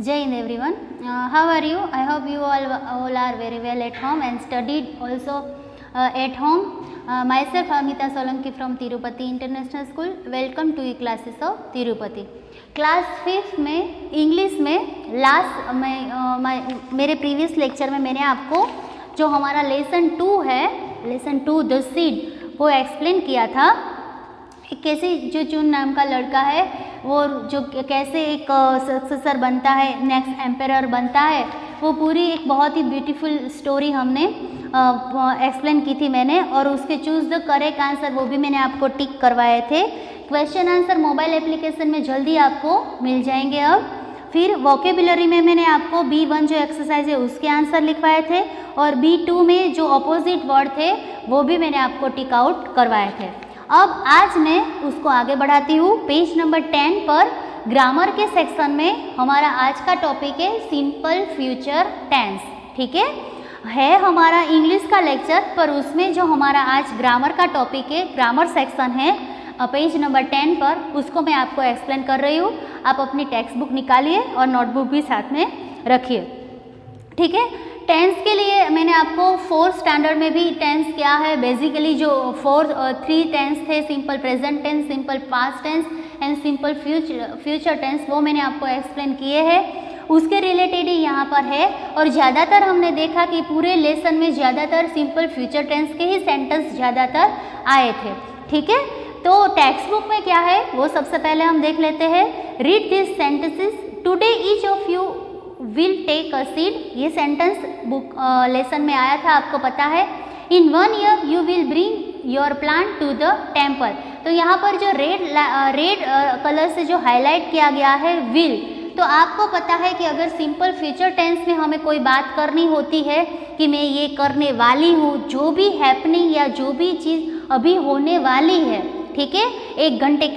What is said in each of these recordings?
Jai Hind everyone. How are you? I hope you all are very well at home and studied also at home. Myself Amita Solanki from Tirupati International School. Welcome to classes of Tirupati. Class 5 में English में मेरे previous lecture में मैंने आपको जो हमारा lesson 2 है, lesson 2 the seed, वो एक्सप्लेन किया था। कैसे जो चुन नाम का लड़का है वो जो कैसे एक सक्सेसर बनता है, नेक्स्ट एम्पेरर बनता है, वो पूरी एक बहुत ही ब्यूटीफुल स्टोरी हमने एक्सप्लेन की थी मैंने। और उसके चूज़ द करेक्ट आंसर वो भी मैंने आपको टिक करवाए थे। क्वेश्चन आंसर मोबाइल एप्लीकेशन में जल्दी आपको मिल जाएंगे। अब फिर वोकेबुलरी में मैंने आपको B1 जो एक्सरसाइज है उसके आंसर लिखवाए थे, और B2 में जो अपोजिट वर्ड थे वो भी मैंने आपको टिक आउट करवाए थे। अब आज मैं उसको आगे बढ़ाती हूँ। पेज नंबर 10 पर ग्रामर के सेक्शन में हमारा आज का टॉपिक है सिंपल फ्यूचर टेंस। ठीक है हमारा इंग्लिश का लेक्चर, पर उसमें जो हमारा आज ग्रामर का टॉपिक है, ग्रामर सेक्शन है पेज नंबर 10 पर, उसको मैं आपको एक्सप्लेन कर रही हूँ। आप अपनी टेक्स्ट बुक निकालिए और नोटबुक भी साथ में रखिए। ठीक है, टेंस के लिए मैंने आपको 4th स्टैंडर्ड में भी टेंस क्या है, बेसिकली जो 3 टेंस थे, simple present tense, simple past tense and simple future tense, वो मैंने आपको एक्सप्लेन किए हैं। उसके रिलेटेड ही यहाँ पर है। और ज़्यादातर हमने देखा कि पूरे लेसन में ज़्यादातर सिंपल फ्यूचर टेंस के ही सेंटेंस ज़्यादातर आए थे। ठीक है, तो टेक्स्ट बुक में क्या है वो सबसे पहले हम देख लेते हैं। Read this sentences today each of you will take a seed. ये सेंटेंस बुक लेसन में आया था, आपको पता है। In 1 year you will bring your plant to the temple. तो यहाँ पर जो रेड कलर से जो हाईलाइट किया गया है विल, तो आपको पता है कि अगर सिंपल फ्यूचर टेंस में हमें कोई बात करनी होती है कि मैं ये करने वाली हूँ, जो भी हैपनिंग या जो भी चीज़ अभी होने वाली है, ठीक है, 1 घंटे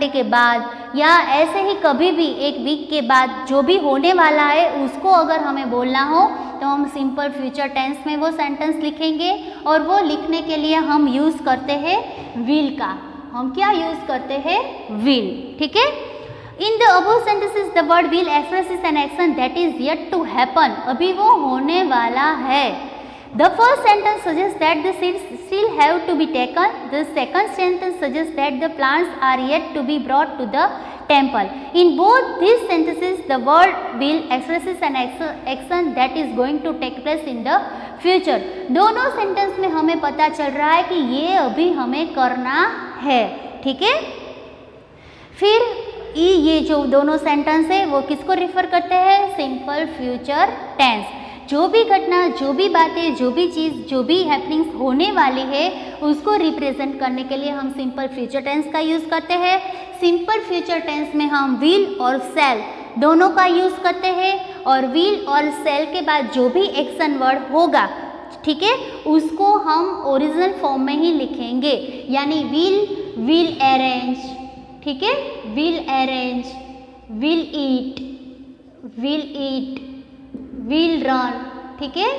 के बाद या ऐसे ही कभी भी 1 वीक के बाद जो भी होने वाला है उसको अगर हमें बोलना हो तो हम सिंपल फ्यूचर टेंस में वो सेंटेंस लिखेंगे। और वो लिखने के लिए हम यूज़ करते हैं विल का। हम क्या यूज़ करते हैं? विल। ठीक है, in the above sentences the word will expresses an action that is yet to happen. अभी वो होने वाला है। The first sentence suggests that the seeds still have to be taken. The second sentence suggests that the plants are yet to be brought to the temple. In both these sentences, the word will expresses an action that is going to take place in the future. दोनों sentence में हमें पता चल रहा है कि ये अभी हमें करना है। ठीक है, फिर ये जो दोनों सेंटेंस है वो किसको रिफर करते हैं? Simple future tense. जो भी घटना, जो भी बातें, जो भी चीज़, जो भी हैपनिंग्स होने वाली है उसको रिप्रेजेंट करने के लिए हम सिंपल फ्यूचर टेंस का यूज़ करते हैं। सिंपल फ्यूचर टेंस में हम विल और शैल दोनों का यूज़ करते हैं, और विल और शैल के बाद जो भी एक्शन वर्ड होगा, ठीक है, उसको हम ओरिजिनल फॉर्म में ही लिखेंगे। यानी विल अरेंज, ठीक है, will arrange, will eat, will run, ठीक है,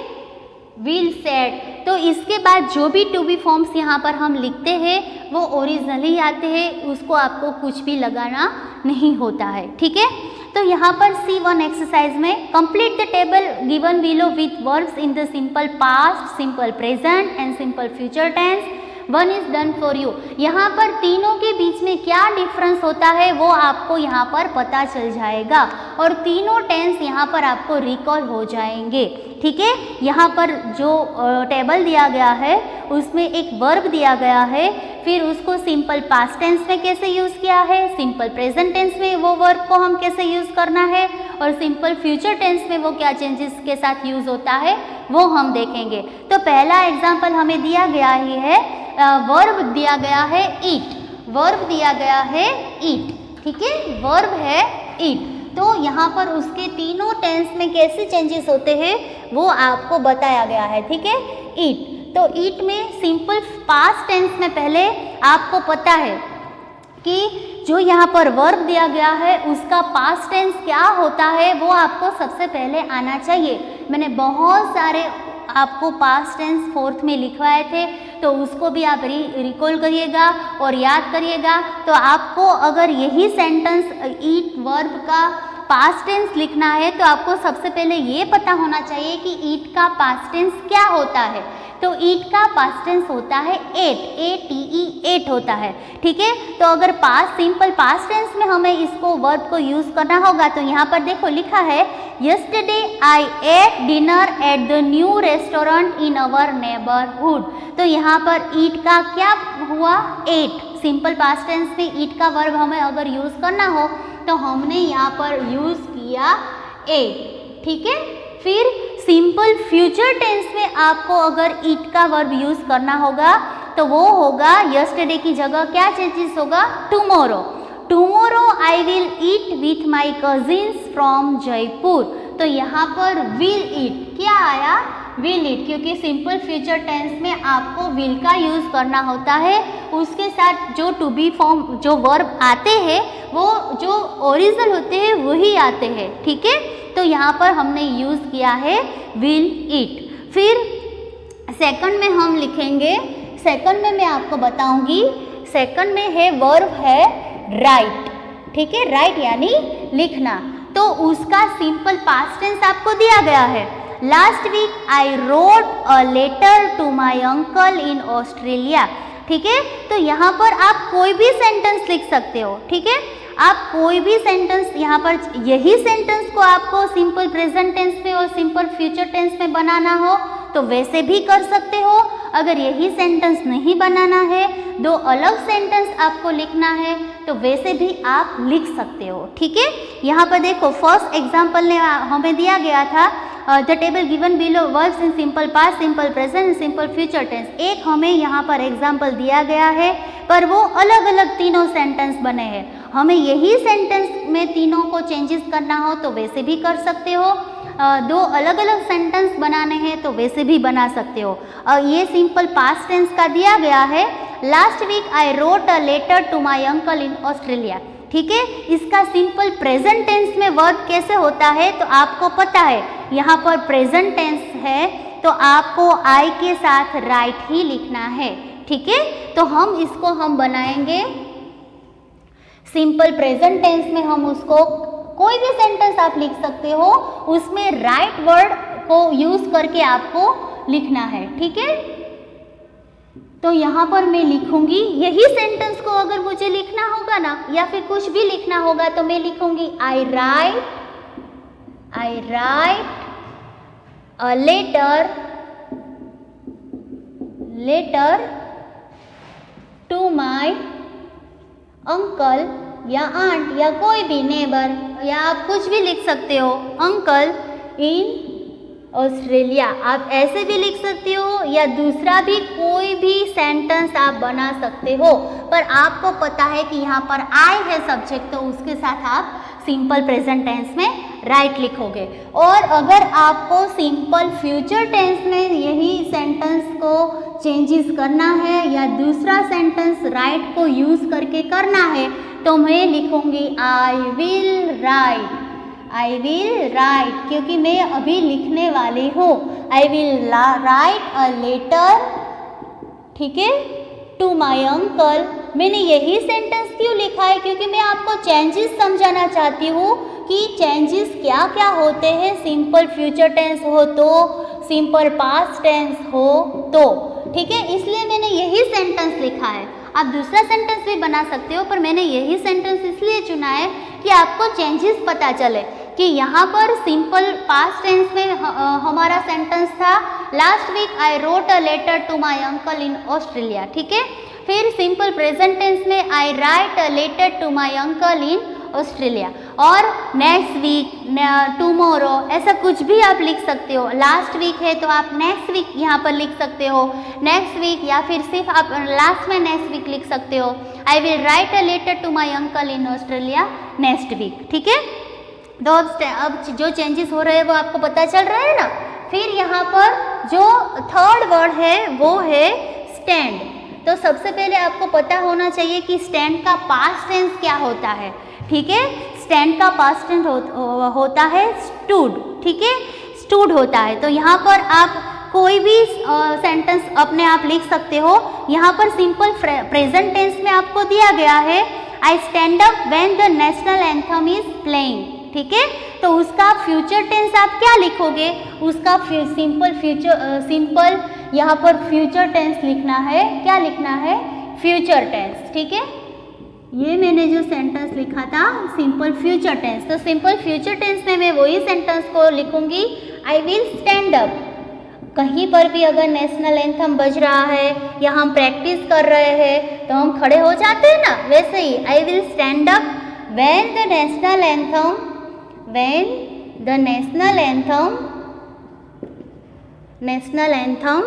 विल सेट। तो इसके बाद जो भी टू बी फॉर्म्स यहाँ पर हम लिखते हैं वो ओरिजिनली आते हैं, उसको आपको कुछ भी लगाना नहीं होता है। ठीक है, तो यहाँ पर C1 एक्सरसाइज में complete the table given below with verbs in the simple past, simple present and simple future tense. 1 is done for you. यहाँ पर तीनों के बीच में क्या डिफरेंस होता है वो आपको यहाँ पर पता चल जाएगा, और तीनों टेंस यहाँ पर आपको रिकॉल हो जाएंगे। ठीक है, यहाँ पर जो टेबल दिया गया है उसमें एक वर्ब दिया गया है, फिर उसको सिंपल पास्ट टेंस में कैसे यूज़ किया है, सिंपल प्रेजेंट टेंस में वो वर्ब को हम कैसे यूज़ करना है, और सिंपल फ्यूचर टेंस में वो क्या चेंजेस के साथ यूज़ होता है वो हम देखेंगे। तो पहला एग्जाम्पल हमें दिया गया ही है, वर्ब दिया गया है ईट, वर्ब दिया गया है ईट। ठीक है, वर्ब है ईट। तो यहाँ पर उसके तीनों टेंस में कैसे चेंजेस होते हैं वो आपको बताया गया है। ठीक है, ईट। तो ईट में सिंपल पास्ट टेंस में पहले आपको पता है कि जो यहाँ पर वर्ब दिया गया है उसका पास्ट टेंस क्या होता है वो आपको सबसे पहले आना चाहिए। मैंने बहुत सारे आपको पास्ट टेंस 4th में लिखवाए थे, तो उसको भी आप रिकॉल करिएगा और याद करिएगा। तो आपको अगर यही सेंटेंस ईट वर्ब का पास्ट टेंस लिखना है तो आपको सबसे पहले ये पता होना चाहिए कि ईट का पास्ट टेंस क्या होता है। तो ईट का पास्ट टेंस होता है एट, एट होता है, ठीक है। तो अगर सिंपल पास्ट टेंस में हमें इसको वर्ब को यूज़ करना होगा तो यहाँ पर देखो लिखा है yesterday I at dinner at the new restaurant in our neighbourhood. तो यहाँ पर ईट का क्या हुआ, एट। सिंपल पास्ट टेंस में ईट का वर्ब हमें अगर यूज़ करना हो तो हमने यहाँ पर यूज़ किया एट, ठीक है। फिर सिंपल फ्यूचर टेंस में आपको अगर ईट का वर्ब यूज़ करना होगा तो वो होगा यस्टरडे की जगह क्या चेंजेस होगा, tomorrow. Tomorrow I will eat with my cousins from Jaipur. तो यहाँ पर विल ईट क्या आया, विल ईट, क्योंकि सिंपल फ्यूचर टेंस में आपको विल का यूज़ करना होता है। उसके साथ जो टू बी फॉर्म जो वर्ब आते हैं वो जो ओरिजिनल होते हैं वही आते हैं, ठीक है। तो यहाँ पर हमने यूज़ किया है विल ईट। फिर सेकंड में हम लिखेंगे, सेकंड में मैं आपको बताऊंगी, सेकंड में है वर्ब है राइट, ठीक है। राइट यानी लिखना। तो उसका सिंपल पास्ट टेंस आपको दिया गया है। Last week I wrote a letter to my uncle in Australia, ठीक है। तो यहाँ पर आप कोई भी सेंटेंस लिख सकते हो, ठीक है। आप कोई भी सेंटेंस यहाँ पर, यही सेंटेंस को आपको सिंपल प्रेजेंट टेंस में और सिंपल फ्यूचर टेंस में बनाना हो तो वैसे भी कर सकते हो। अगर यही सेंटेंस नहीं बनाना है, दो अलग सेंटेंस आपको लिखना है तो वैसे भी आप लिख सकते हो, ठीक है। यहाँ पर देखो फर्स्ट एग्जाम्पल ने हमें दिया गया था the table given below verbs in simple past, simple present and simple future tense. एक हमें यहाँ पर एग्जाम्पल दिया गया है पर वो अलग अलग तीनों सेंटेंस बने हैं। हमें यही सेंटेंस में तीनों को चेंजेस करना हो तो वैसे भी कर सकते हो। दो अलग अलग सेंटेंस बनाने हैं तो वैसे भी बना सकते हो। ये सिंपल पास्ट टेंस का दिया गया है। Last week I wrote a letter to my uncle in Australia, ठीक है। इसका सिंपल प्रेजेंट टेंस में वर्ब कैसे होता है तो आपको पता है, यहाँ पर प्रेजेंट टेंस है तो आपको आई के साथ राइट ही लिखना है, ठीक है। तो हम इसको बनाएंगे सिंपल प्रेजेंट टेंस में। हम उसको कोई भी सेंटेंस आप लिख सकते हो, उसमें राइट वर्ड को यूज करके आपको लिखना है, ठीक है। तो यहाँ पर मैं लिखूंगी यही सेंटेंस को, अगर मुझे लिखना होगा ना या फिर कुछ भी लिखना होगा तो मैं लिखूंगी I write a letter to my uncle या आंट या कोई भी नेबर, या आप कुछ भी लिख सकते हो, अंकल इन ऑस्ट्रेलिया। आप ऐसे भी लिख सकते हो या दूसरा भी कोई भी सेंटेंस आप बना सकते हो, पर आपको पता है कि यहाँ पर आई है सब्जेक्ट तो उसके साथ आप सिंपल प्रेजेंट टेंस में राइट लिखोगे। और अगर आपको सिंपल फ्यूचर टेंस में यही सेंटेंस को चेंजेस करना है या दूसरा सेंटेंस राइट को यूज़ करके करना है तो मैं लिखूंगी आई विल राइट, क्योंकि मैं अभी लिखने वाली हूँ। I will write a letter, ठीक है, टू माई अंकल। मैंने यही सेंटेंस क्यों लिखा है, क्योंकि मैं आपको चेंजेस समझाना चाहती हूँ कि चेंजेस क्या क्या होते हैं, सिंपल फ्यूचर टेंस हो तो, सिंपल पास्ट टेंस हो तो, ठीक है। इसलिए मैंने यही सेंटेंस लिखा है। आप दूसरा सेंटेंस भी बना सकते हो पर मैंने यही सेंटेंस इसलिए चुना है कि आपको चेंजेस पता चले कि यहाँ पर सिंपल पास्ट टेंस में हमारा सेंटेंस था last week I wrote a letter to my uncle in Australia, ठीक है। फिर सिंपल प्रेजेंट टेंस में I write a letter to my uncle in Australia. और नेक्स्ट वीक, टुमारो, ऐसा कुछ भी आप लिख सकते हो। लास्ट वीक है तो आप नेक्स्ट वीक यहाँ पर लिख सकते हो, नेक्स्ट वीक, या फिर सिर्फ आप लास्ट में नेक्स्ट वीक लिख सकते हो। I will write a letter to my uncle in Australia next week, ठीक है। तो अब जो चेंजेस हो रहे हैं वो आपको पता चल रहा है ना। फिर यहाँ पर जो थर्ड वर्ड है वो है स्टैंड। तो सबसे पहले आपको पता होना चाहिए कि स्टैंड का पास्ट टेंस क्या होता है, ठीक है। स्टैंड का पास्ट टेंस होता है स्टूड, ठीक है, स्टूड होता है। तो यहाँ पर आप कोई भी सेंटेंस अपने आप लिख सकते हो। यहाँ पर सिंपल प्रेजेंट टेंस में आपको दिया गया है I stand up when the national anthem is playing, ठीक है। तो उसका फ्यूचर टेंस आप क्या लिखोगे, उसका सिंपल यहाँ पर फ्यूचर टेंस लिखना है। क्या लिखना है, फ्यूचर टेंस, ठीक है। ये मैंने जो सेंटेंस लिखा था सिंपल फ्यूचर टेंस, तो सिंपल फ्यूचर टेंस में मैं वही सेंटेंस को लिखूंगी, आई विल स्टैंड अप। कहीं पर भी अगर नेशनल एंथम बज रहा है या हम प्रैक्टिस कर रहे हैं तो हम खड़े हो जाते हैं ना, वैसे ही I will stand up when the national anthem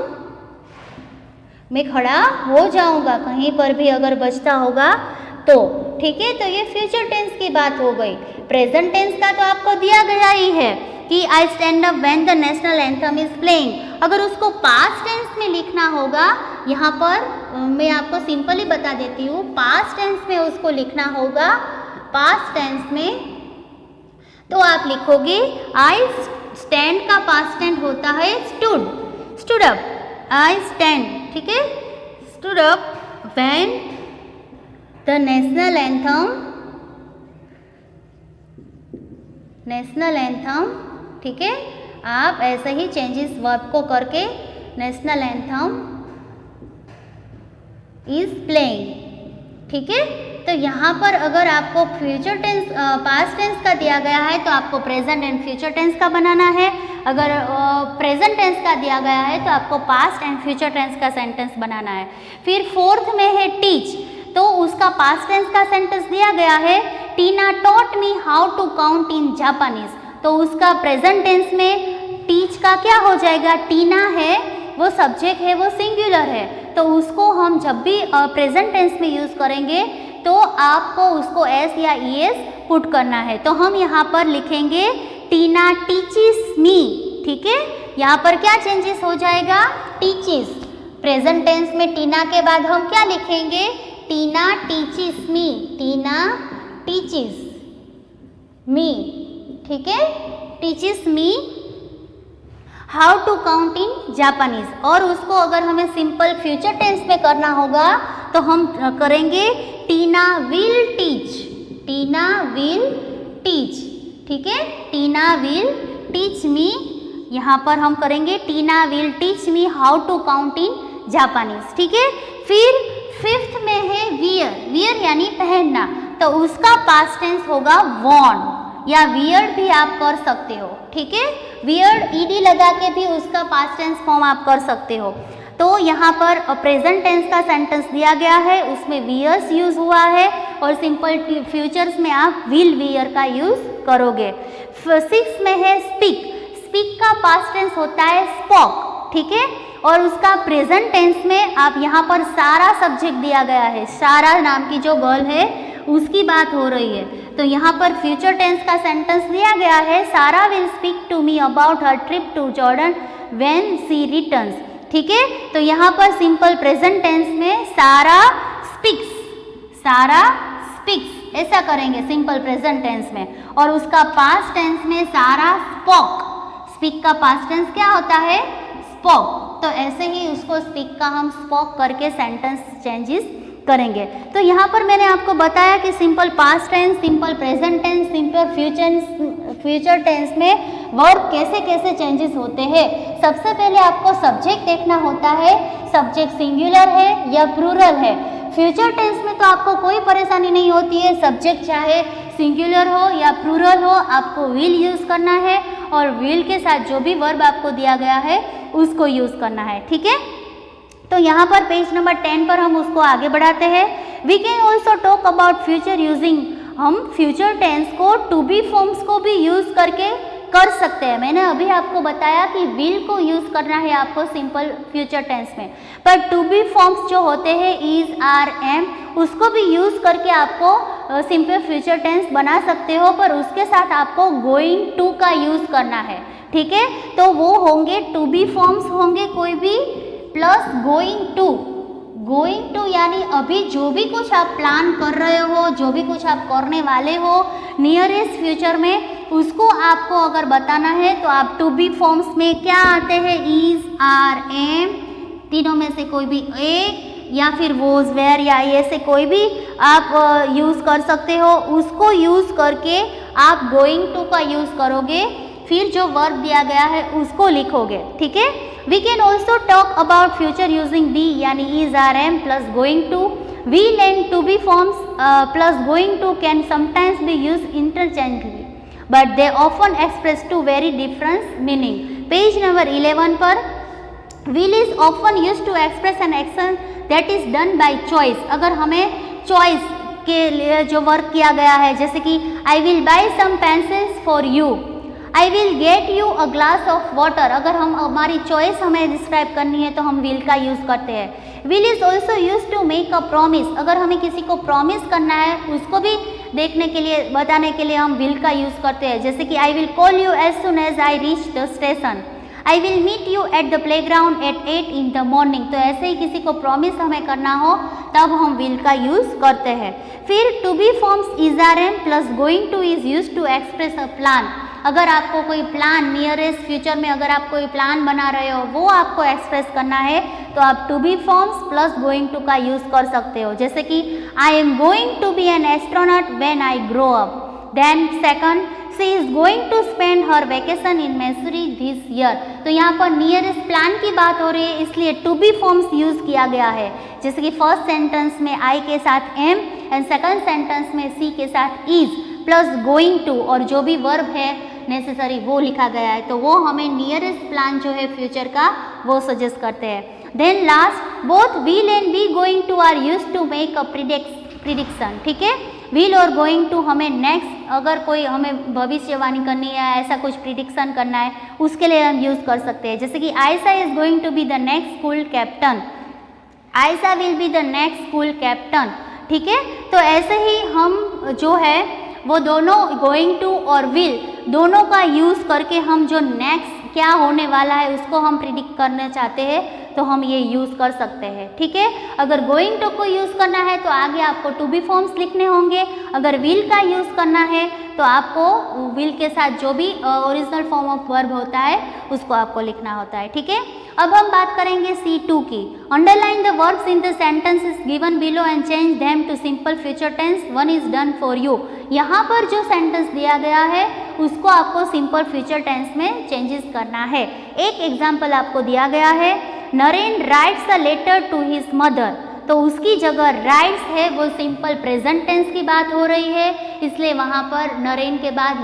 मैं खड़ा हो जाऊंगा, कहीं पर भी अगर बजता होगा तो, ठीक है। तो ये फ्यूचर टेंस की बात हो गई। प्रेजेंट टेंस का तो आपको दिया गया ही है कि I stand up when the national anthem is playing. अगर उसको पास्ट टेंस में लिखना होगा, यहाँ पर मैं आपको सिंपली बता देती हूँ, पास्ट टेंस में उसको लिखना होगा। पास्ट टेंस में तो आप लिखोगे आई स्टैंड का पास्ट टेंस होता है स्टूड अप, आई स्टैंड, ठीक है, stood up when the national anthem, ठीक है। आप ऐसे ही चेंजेस वर्ब को करके नेशनल एंथम इज प्लेइंग, ठीक है। तो यहाँ पर अगर आपको फ्यूचर टेंस पास्ट टेंस का दिया गया है तो आपको प्रेजेंट एंड फ्यूचर टेंस का बनाना है। अगर प्रेजेंट टेंस का दिया गया है तो आपको पास्ट एंड फ्यूचर टेंस का सेंटेंस बनाना है। फिर फोर्थ में है टीच, तो उसका पास्ट टेंस का सेंटेंस दिया गया है, Tina taught me how to count in Japanese. तो उसका प्रेजेंट टेंस में टीच का क्या हो जाएगा, टीना है वो सब्जेक्ट है, वो सिंगुलर है, तो उसको हम जब भी प्रेजेंट टेंस में यूज़ करेंगे तो आपको उसको एस या ई एस पुट करना है। तो हम यहाँ पर लिखेंगे टीना टीचिस मी, ठीक है। यहाँ पर क्या चेंजेस हो जाएगा, टीचिस। प्रेजेंट टेंस में टीना के बाद हम क्या लिखेंगे, टीना टीचिस मी, टीना टीचिस मी, ठीक है, teaches me how to count in Japanese. और उसको अगर हमें सिंपल फ्यूचर टेंस में करना होगा तो हम करेंगे Tina will teach, Tina will teach, ठीक है, टीना विल टीच मी। यहाँ पर हम करेंगे Tina will teach me how to count in Japanese, ठीक है। फिर फिफ्थ में है वियर, वियर यानी पहनना, तो उसका पास्ट टेंस होगा वॉर्न या वियर्ड भी आप कर सकते हो, ठीक है। वियर्ड ईडी लगा के भी उसका पास्ट टेंस फॉर्म आप कर सकते हो। तो यहाँ पर प्रेजेंट टेंस का सेंटेंस दिया गया है, उसमें वियर्स यूज हुआ है और सिंपल फ्यूचर्स में आप विल वियर का यूज करोगे। सिक्स में है स्पीक, स्पीक का पास्ट टेंस होता है स्पोक, ठीक है। और उसका प्रेजेंट टेंस में आप यहाँ पर सारा सब्जेक्ट दिया गया है, सारा नाम की जो गर्ल है उसकी बात हो रही है, तो यहाँ पर फ्यूचर टेंस का सेंटेंस दिया गया है, Sarah will speak to me about her trip to Jordan when she returns, ठीक है। तो यहाँ पर सिंपल प्रेजेंट टेंस में सारा स्पीक्स, सारा स्पीक्स ऐसा करेंगे सिंपल प्रेजेंट टेंस में। और उसका पास्ट टेंस में सारा स्पोक, स्पीक का पास्ट टेंस क्या होता है, स्पोक, तो ऐसे ही उसको स्पीक का हम स्पोक करके सेंटेंस चेंजेस करेंगे। तो यहाँ पर मैंने आपको बताया कि simple past tense, simple present tense, simple future tense में वर्ब कैसे कैसे चेंजेस होते हैं। सबसे पहले आपको सब्जेक्ट देखना होता है, सब्जेक्ट सिंगुलर है या प्लूरल है। फ्यूचर टेंस में तो आपको कोई परेशानी नहीं होती है, सब्जेक्ट चाहे सिंगुलर हो या प्लूरल हो, आपको विल यूज़ करना है और विल के साथ जो भी वर्ब आपको दिया गया है उसको यूज़ करना है, ठीक है। तो यहाँ पर पेज नंबर 10 पर हम उसको आगे बढ़ाते हैं। We can also talk about future using, हम फ्यूचर टेंस को टू बी फॉर्म्स को भी यूज़ करके कर सकते हैं। मैंने अभी आपको बताया कि विल को यूज़ करना है आपको सिंपल फ्यूचर टेंस में, पर टू बी फॉर्म्स जो होते हैं इज, आर, एम, उसको भी यूज़ करके आपको सिंपल फ्यूचर टेंस बना सकते हो, पर उसके साथ आपको गोइंग टू का यूज़ करना है, ठीक है। तो वो होंगे टू बी फॉर्म्स होंगे कोई भी plus going to, going to यानी अभी जो भी कुछ आप प्लान कर रहे हो, जो भी कुछ आप करने वाले हो नियरेस्ट फ्यूचर में, उसको आपको अगर बताना है तो आप टू बी फॉर्म्स में क्या आते हैं, इज, आर, एम, तीनों में से कोई भी एक, या फिर वोज, वेयर या ऐसे कोई भी आप यूज़ कर सकते हो। उसको यूज़ करके आप गोइंग टू का यूज करोगे, फिर जो वर्ब दिया गया है उसको लिखोगे, ठीक है। We can also talk about future using be यानी is, are, am plus going to. will and to be forms plus going to can sometimes be used interchangeably, but they often express two very different meaning. Page number 11 पर will is often used to express an action that is done by choice. अगर हमें choice के लिए जो work किया गया है, जैसे कि I will buy some pencils for you, I will get you a glass of water, अगर हम हमारी चॉइस हमें डिस्क्राइब करनी है तो हम will का यूज़ करते हैं। will is also used to make a promise, अगर हमें किसी को प्रॉमिस करना है उसको भी देखने के लिए, बताने के लिए हम will का यूज़ करते हैं, जैसे कि I will call you as soon as I reach the station, I will meet you at the playground at 8 in the morning। तो ऐसे ही किसी को प्रॉमिस हमें करना हो तब हम will का यूज़ करते हैं। फिर to be forms is, are, am plus going to is used to express a plan, अगर आपको कोई प्लान नियरेस्ट फ्यूचर में अगर आप कोई प्लान बना रहे हो वो आपको एक्सप्रेस करना है तो आप to be forms plus going to का यूज़ कर सकते हो, जैसे कि I am going to be an astronaut when I grow up. Then second, she is going to spend her vacation in Mussoorie this year. तो यहाँ पर नियरेस्ट प्लान की बात हो रही है इसलिए टू बी फॉर्म्स यूज़ किया गया है, जैसे कि फर्स्ट सेंटेंस में आई के साथ एम एंड सेकंड सेंटेंस में सी के साथ इज प्लस गोइंग टू और जो भी वर्ब है नेसेसरी वो लिखा गया है, तो वो हमें नियरेस्ट प्लान जो है फ्यूचर का वो सजेस्ट करते हैं। Then last, both will and be going to are used to make a prediction, ठीक है। विल और गोइंग टू हमें नेक्स्ट अगर कोई हमें भविष्यवाणी करनी है ऐसा कुछ प्रिडिक्शन करना है उसके लिए हम यूज़ कर सकते हैं, जैसे कि Ayesha is going to be the next school captain, Ayesha will be the next school captain, ठीक है। तो ऐसे ही हम जो है वो दोनों गोइंग टू और विल दोनों का यूज़ करके हम जो नेक्स्ट क्या होने वाला है उसको हम प्रिडिक्ट करना चाहते हैं तो हम ये यूज़ कर सकते हैं, ठीक है। अगर गोइंग टू को यूज़ करना है तो आगे आपको टू बी फॉर्म्स लिखने होंगे, अगर विल का यूज़ करना है तो आपको विल के साथ जो भी ओरिजिनल फॉर्म ऑफ वर्ब होता है उसको आपको लिखना होता है, ठीक है। अब हम बात करेंगे C2 की। Underline the verbs in the sentences given below and change them to simple future tense, one is done for you. यहाँ पर जो सेंटेंस दिया गया है उसको आपको सिंपल फ्यूचर टेंस में चेंजेस करना है। एक एग्जाम्पल आपको दिया गया है, Naren writes a letter to his mother, तो उसकी जगह राइट्स है वो सिंपल प्रेजेंट टेंस की बात हो रही है इसलिए वहाँ पर नरेन के बाद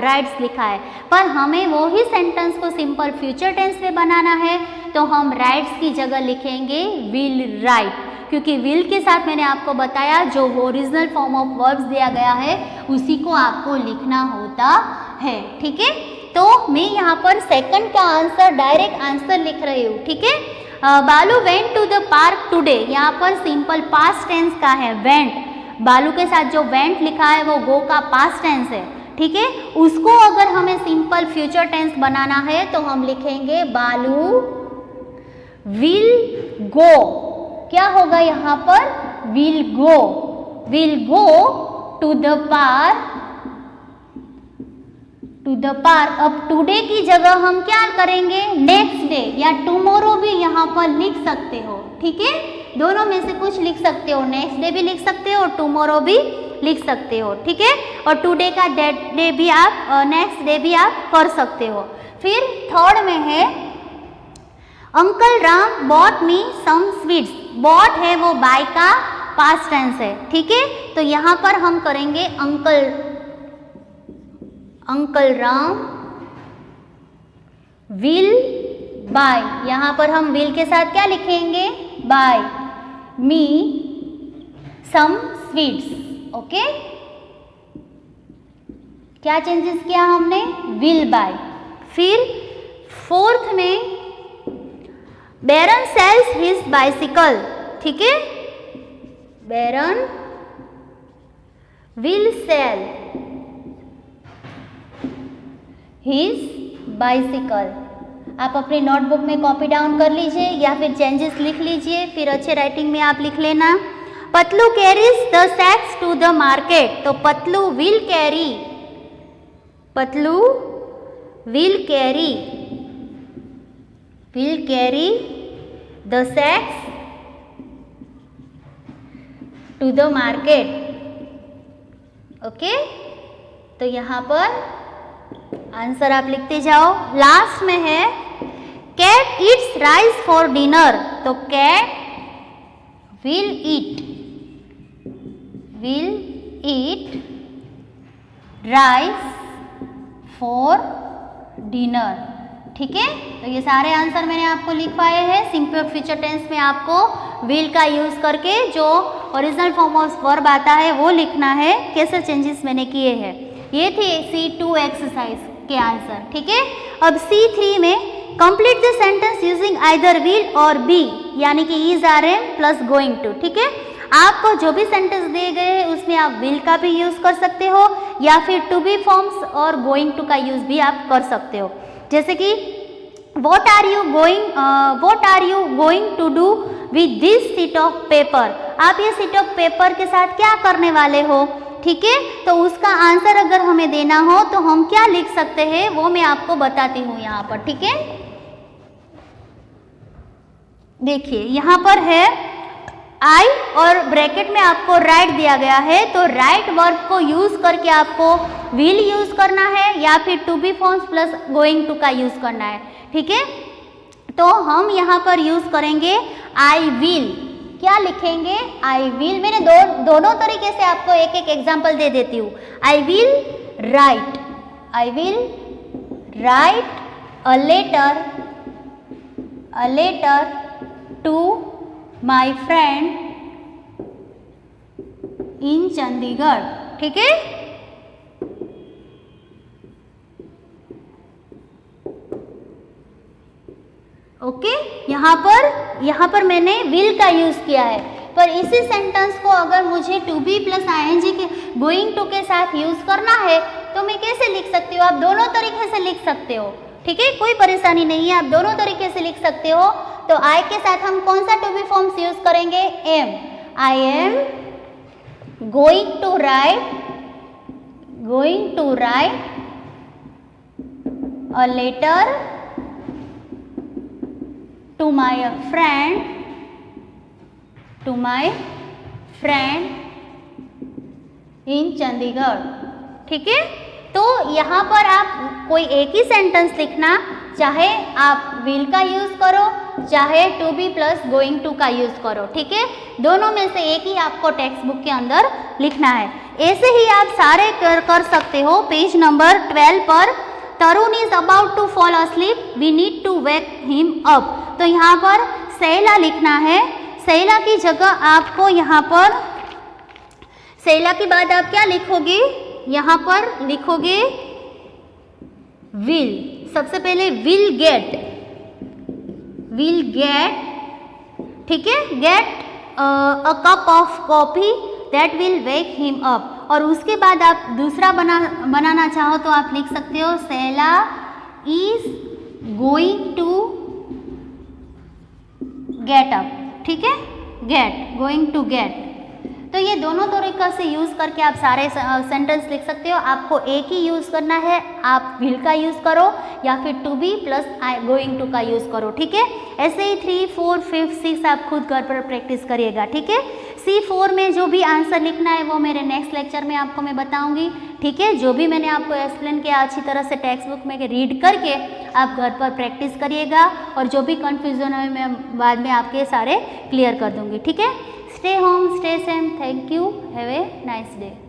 राइट्स लिखा है, पर हमें वो ही सेंटेंस को सिंपल फ्यूचर टेंस में बनाना है तो हम राइट्स की जगह लिखेंगे विल राइट, क्योंकि विल के साथ मैंने आपको बताया जो ओरिजिनल फॉर्म ऑफ वर्ब्स दिया गया है उसी को आपको लिखना होता है, ठीक है। तो मैं यहाँ पर सेकंड का आंसर डायरेक्ट आंसर लिख रही हूँ, ठीक है। Balu went to the park today, यहाँ पर सिंपल पास्ट टेंस का है वेंट, बालू के साथ जो वेंट लिखा है वो गो का पास्ट टेंस है, ठीक है। उसको अगर हमें सिंपल फ्यूचर टेंस बनाना है तो हम लिखेंगे बालू विल गो, क्या होगा यहाँ पर will go to the park, अब टुडे की जगह हम क्या करेंगे नेक्स्ट डे या टुमारो भी यहाँ पर लिख सकते हो, ठीक है। दोनों में से कुछ लिख सकते हो, नेक्स्ट डे भी लिख सकते हो और टुमारो भी लिख सकते हो, ठीक है। और टुडे का दैट डे भी आप नेक्स्ट डे भी आप कर सकते हो। फिर थर्ड में है uncle Ram bought me some sweets, bought है वो बाय का पास्ट टेंस है, ठीक है। तो यहाँ पर हम करेंगे अंकल राम विल बाय, यहाँ पर हम विल के साथ क्या लिखेंगे बाय मी सम स्वीट्स, ओके। क्या चेंजेस किया हमने विल बाय। फिर फोर्थ में बैरन सेल्स हिज बाइसिकल, ठीक है, बैरन विल सेल हिज बाइसिकल। आप अपनी नोटबुक में कॉपी डाउन कर लीजिए या फिर चेंजेस लिख लीजिए, फिर अच्छे राइटिंग में आप लिख लेना। Patlu carries the sacks to the market, तो Patlu will carry the sacks to the market, okay. तो यहाँ पर आंसर आप लिखते जाओ। लास्ट में है cat eats rice for dinner, तो cat will eat rice for dinner. ठीक है, तो ये सारे आंसर मैंने आपको लिखवाए हैं। सिंपल फ्यूचर टेंस में आपको विल का यूज करके जो ओरिजिनल फॉर्म ऑफ वर्ब आता है वो लिखना है। कैसे चेंजेस मैंने किए हैं, ये थे C2 एक्सरसाइज के आंसर। ठीक है, अब C3 में complete the sentence using either will और बी, यानी कि is, are, am plus going to. ठीक है, आपको जो भी सेंटेंस दिए गए हैं उसमें आप विल का भी यूज कर सकते हो या फिर टू बी फॉर्म्स और गोइंग टू का यूज भी आप कर सकते हो। जैसे कि what are you going to do with this sheet of paper, आप ये शीट ऑफ पेपर के साथ क्या करने वाले हो। ठीक है, तो उसका आंसर अगर हमें देना हो तो हम क्या लिख सकते हैं वो मैं आपको बताती हूँ यहाँ पर। ठीक है, देखिए यहाँ पर है आई और ब्रैकेट में आपको राइट दिया गया है, तो राइट वर्ब को यूज करके आपको विल यूज करना है या फिर to be forms plus going to का यूज करना है। ठीक है, तो हम यहाँ पर यूज करेंगे आई विल। क्या लिखेंगे, आई विल। मैंने दोनों तरीके से आपको एक एक एग्जाम्पल दे देती हूँ। I will write a letter to my friend in Chandigarh. ठीक है, ओके, यहाँ पर मैंने विल का यूज किया है, पर इसी सेंटेंस को अगर मुझे टू बी प्लस आईएनजी के गोइंग टू के साथ यूज करना है तो मैं कैसे लिख सकती हूँ। आप दोनों तरीके से लिख सकते हो। ठीक है, कोई परेशानी नहीं है, आप दोनों तरीके से लिख सकते हो। तो आई के साथ हम कौन सा टू बी फॉर्म्स यूज करेंगे, am. I am going to write a letter to my friend in Chandigarh. ठीक है, तो यहाँ पर आप कोई एक ही सेंटेंस लिखना, चाहे आप विल का यूज करो चाहे to be plus going to का यूज करो। ठीक है, दोनों में से एक ही आपको टेक्स्ट बुक के अंदर लिखना है। ऐसे ही आप सारे कर सकते हो। पेज नंबर 12 पर Tarun is about to fall asleep, we need to wake him up. तो यहाँ पर सैला लिखना है। सैला की जगह आपको यहाँ पर सैला के बाद आप क्या लिखोगे, यहाँ पर लिखोगे विल। सबसे पहले विल गेट, ठीक है, get a cup of coffee that will wake him up. और उसके बाद आप दूसरा बनाना चाहो तो आप लिख सकते हो Saila is going to get up. ठीक है, गोइंग टू गेट। तो ये दोनों तरीक़ा से यूज़ करके आप सारे सेंटेंस लिख सकते हो। आपको एक ही यूज़ करना है, आप विल का यूज़ करो या फिर to be plus going to का यूज़ करो। ठीक है, ऐसे ही 3, 4, 5, 6 आप खुद घर पर प्रैक्टिस करिएगा। ठीक है, C4 में जो भी आंसर लिखना है वो मेरे नेक्स्ट लेक्चर में आपको मैं बताऊंगी। ठीक है, जो भी मैंने आपको एक्सप्लेन किया अच्छी तरह से टेक्स्ट बुक में रीड करके आप घर पर प्रैक्टिस करिएगा, और जो भी कन्फ्यूज़न है मैं बाद में आपके सारे क्लियर कर दूंगी। ठीक है, stay home, stay safe, thank you, have a nice day.